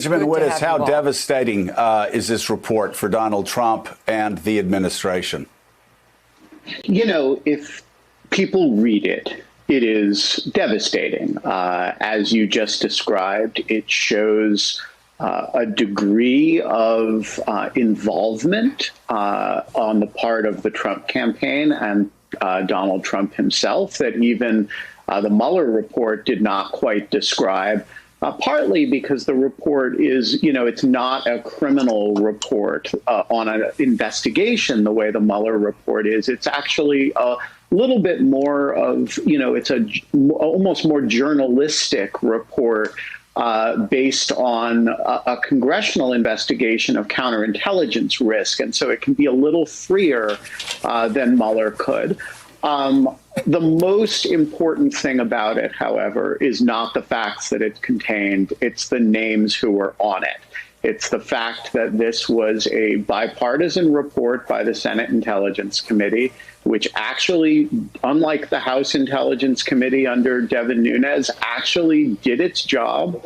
Benjamin Wittes, how devastating is this report for Donald Trump and the administration? You know, if people read it, it is devastating. As you just described, it shows a degree of involvement on the part of the Trump campaign and Donald Trump himself that even the Mueller report did not quite describe. Partly because the report is, you know, it's not a criminal report on an investigation the way the Mueller report is. It's actually a little bit more of, you know, it's a almost more journalistic report based on a congressional investigation of counterintelligence risk. And so it can be a little freer than Mueller could. The most important thing about it, however, is not the facts that it contained. It's the names who were on it. It's the fact that this was a bipartisan report by the Senate Intelligence Committee, which actually, unlike the House Intelligence Committee under Devin Nunes, actually did its job,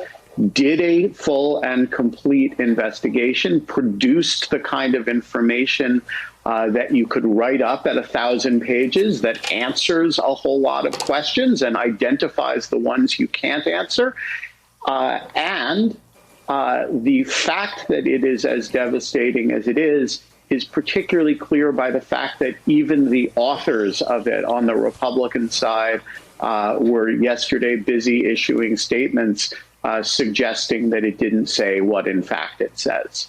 did a full and complete investigation, produced the kind of information that you could write up at 1,000 pages that answers a whole lot of questions and identifies the ones you can't answer. And the fact that it is as devastating as it is particularly clear by the fact that even the authors of it on the Republican side were yesterday busy issuing statements suggesting that it didn't say what in fact it says.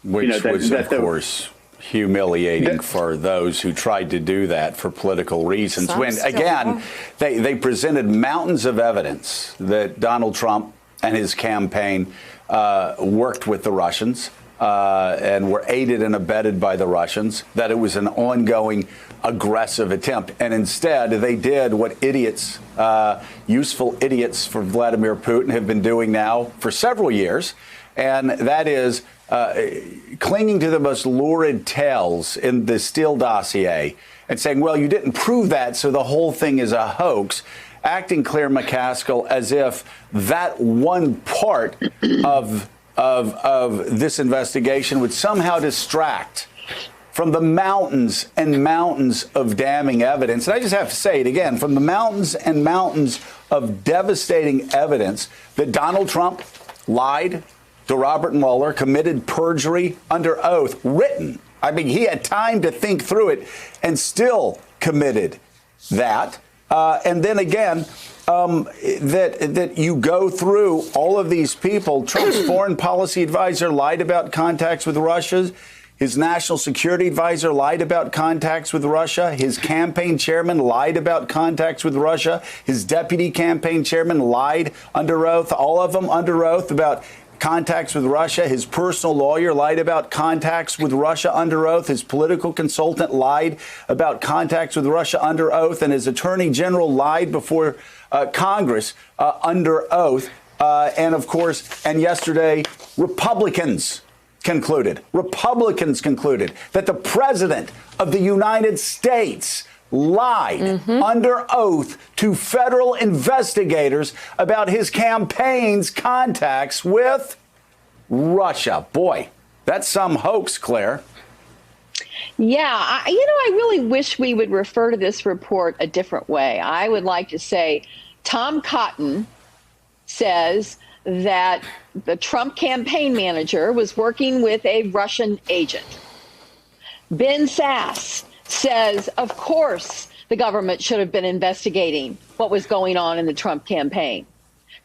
Which was, of course, humiliating for those who tried to do that for political reasons. When, again, they presented mountains of evidence that Donald Trump and his campaign worked with the Russians and were aided and abetted by the Russians, that it was an ongoing aggressive attempt. And instead, they did what idiots, useful idiots for Vladimir Putin have been doing now for several years, and that is clinging to the most lurid tales in the Steele dossier and saying, well, you didn't prove that, so the whole thing is a hoax, acting Claire McCaskill as if that one part of this investigation would somehow distract from the mountains and mountains of damning evidence. And I just have to say it again, from the mountains and mountains of devastating evidence that Donald Trump lied to Robert Mueller, committed perjury under oath, written. I mean, he had time to think through it and still committed that. And then again, that you go through all of these people. Trump's foreign policy advisor lied about contacts with Russia. His national security advisor lied about contacts with Russia. His campaign chairman lied about contacts with Russia. His deputy campaign chairman lied under oath, all of them under oath, about contacts with Russia. His personal lawyer lied about contacts with Russia under oath. His political consultant lied about contacts with Russia under oath. And his attorney general lied before Congress under oath. And of course, and yesterday, Republicans concluded that the president of the United States lied under oath to federal investigators about his campaign's contacts with Russia. Boy, that's some hoax, Claire. Yeah, I really wish we would refer to this report a different way. I would like to say Tom Cotton says that the Trump campaign manager was working with a Russian agent. Ben Sasse says, of course, the government should have been investigating what was going on in the Trump campaign.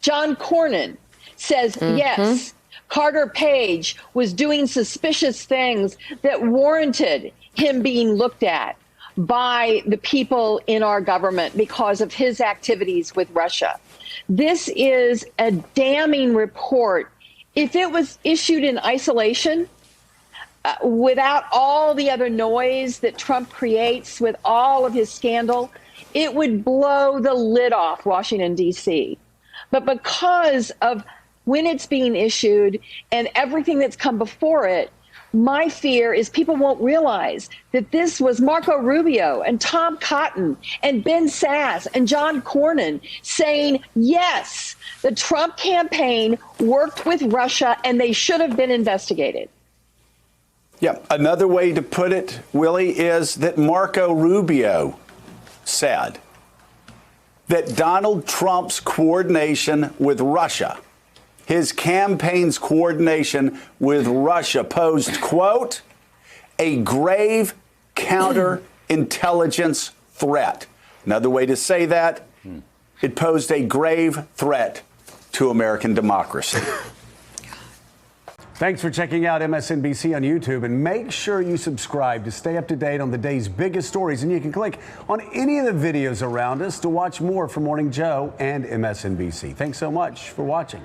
John Cornyn says, yes, Carter Page was doing suspicious things that warranted him being looked at by the people in our government because of his activities with Russia. This is a damning report. If it was issued in isolation, without all the other noise that Trump creates with all of his scandal, it would blow the lid off Washington, D.C. But because of when it's being issued and everything that's come before it, My fear is people won't realize that this was Marco Rubio and Tom Cotton and Ben Sasse and John Cornyn saying, yes, the Trump campaign worked with Russia and they should have been investigated. Yeah. Another way to put it, Willie, is that Marco Rubio said that Donald Trump's coordination with Russia, his campaign's coordination with Russia, posed, quote, a grave counterintelligence threat. Another way to say that, it posed a grave threat to American democracy. Thanks for checking out MSNBC on YouTube, and make sure you subscribe to stay up to date on the day's biggest stories. And you can click on any of the videos around us to watch more from Morning Joe and MSNBC. Thanks so much for watching.